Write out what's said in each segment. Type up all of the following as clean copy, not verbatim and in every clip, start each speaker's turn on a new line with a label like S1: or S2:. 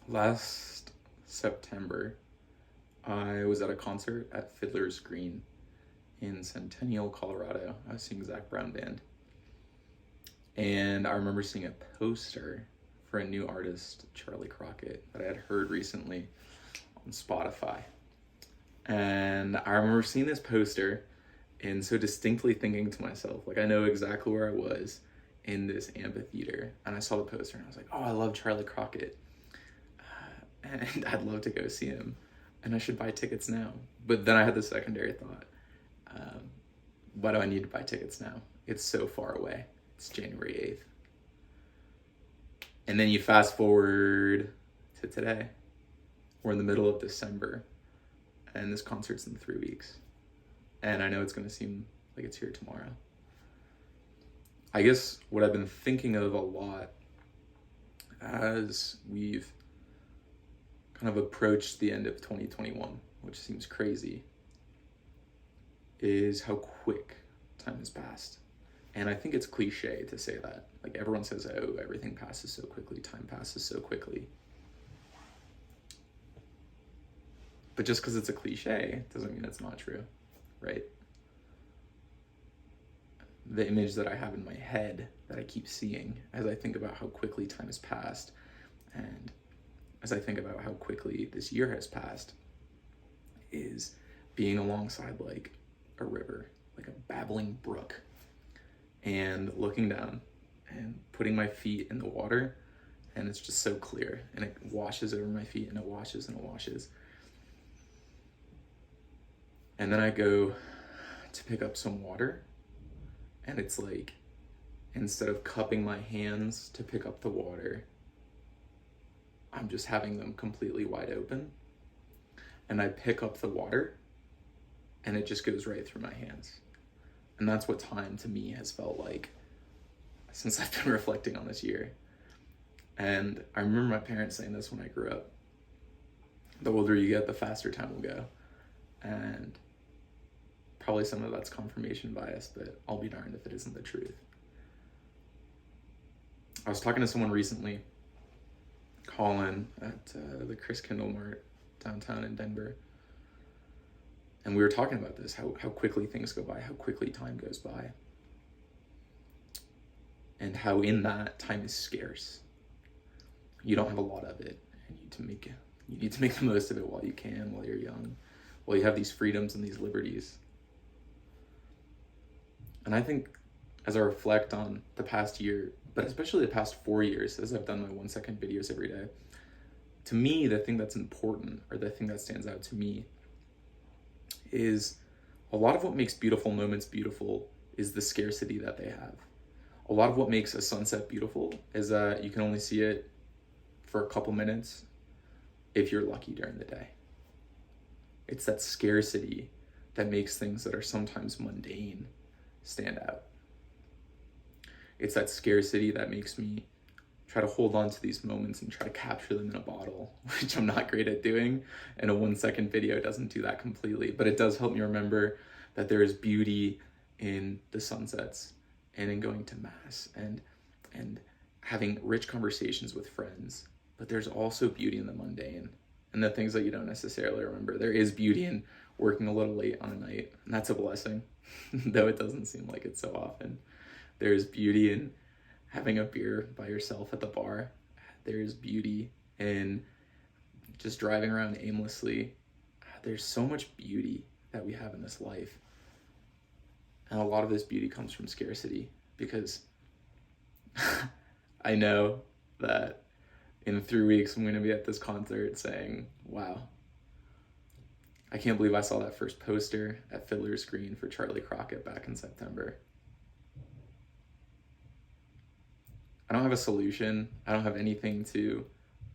S1: Last September, I was at a concert at Fiddler's Green in Centennial, Colorado. I was seeing Zac Brown Band. And I remember seeing a poster for a new artist, Charlie Crockett, that I had heard recently on Spotify. And I remember seeing this poster and so distinctly thinking to myself, like, I know exactly where I was in this amphitheater. And I saw the poster and I was like, oh, I love Charlie Crockett. And I'd love to go see him. And I should buy tickets now. But then I had the secondary thought, why do I need to buy tickets now? It's so far away. It's January 8th. And then you fast forward to today. We're in the middle of December. And this concert's in 3 weeks. And I know it's going to seem like it's here tomorrow. I guess what I've been thinking of a lot as we've kind of approached the end of 2021, which seems crazy, is how quick time has passed. And I think it's cliche to say that. Like, everyone says, oh, everything passes so quickly, time passes so quickly. But just because it's a cliche doesn't mean it's not true, right? The image that I have in my head that I keep seeing as I think about how quickly time has passed, and as I think about how quickly this year has passed, is being alongside like a river, like a babbling brook, and looking down and putting my feet in the water, and it's just so clear, and it washes over my feet, and it washes and it washes. And then I go to pick up some water, and it's like, instead of cupping my hands to pick up the water, I'm just having them completely wide open. And I pick up the water, and it just goes right through my hands. And that's what time to me has felt like since I've been reflecting on this year. And I remember my parents saying this when I grew up. The older you get, the faster time will go. And probably some of that's confirmation bias, but I'll be darned if it isn't the truth. I was talking to someone recently, Colin, at the Chris Kindle Mart downtown in Denver. And we were talking about this, how quickly things go by, how quickly time goes by. And how in that, time is scarce. You don't have a lot of it. And you need to make the most of it while you can, while you're young, while you have these freedoms and these liberties. And I think as I reflect on the past year, but especially the past 4 years, as I've done my 1 second videos every day, to me, the thing that's important, or the thing that stands out to me, is a lot of what makes beautiful moments beautiful is the scarcity that they have. A lot of what makes a sunset beautiful is that you can only see it for a couple minutes if you're lucky during the day. It's that scarcity that makes things that are sometimes mundane stand out. It's that scarcity that makes me try to hold on to these moments and try to capture them in a bottle, which I'm not great at doing. And a 1 second video doesn't do that completely, but it does help me remember that there is beauty in the sunsets and in going to mass and having rich conversations with friends. But there's also beauty in the mundane and the things that you don't necessarily remember. There is beauty in working a little late on a night, and that's a blessing, though it doesn't seem like it so often. There's beauty in having a beer by yourself at the bar. There's beauty in just driving around aimlessly. There's so much beauty that we have in this life. And a lot of this beauty comes from scarcity, because I know that in 3 weeks I'm going to be at this concert saying, wow, I can't believe I saw that first poster at Fiddler's Green for Charlie Crockett back in September. I don't have a solution. I don't have anything to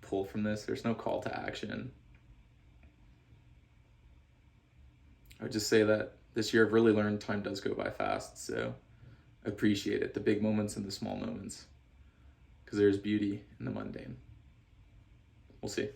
S1: pull from this. There's no call to action. I would just say that this year I've really learned time does go by fast, so appreciate it, the big moments and the small moments, because there's beauty in the mundane. We'll see.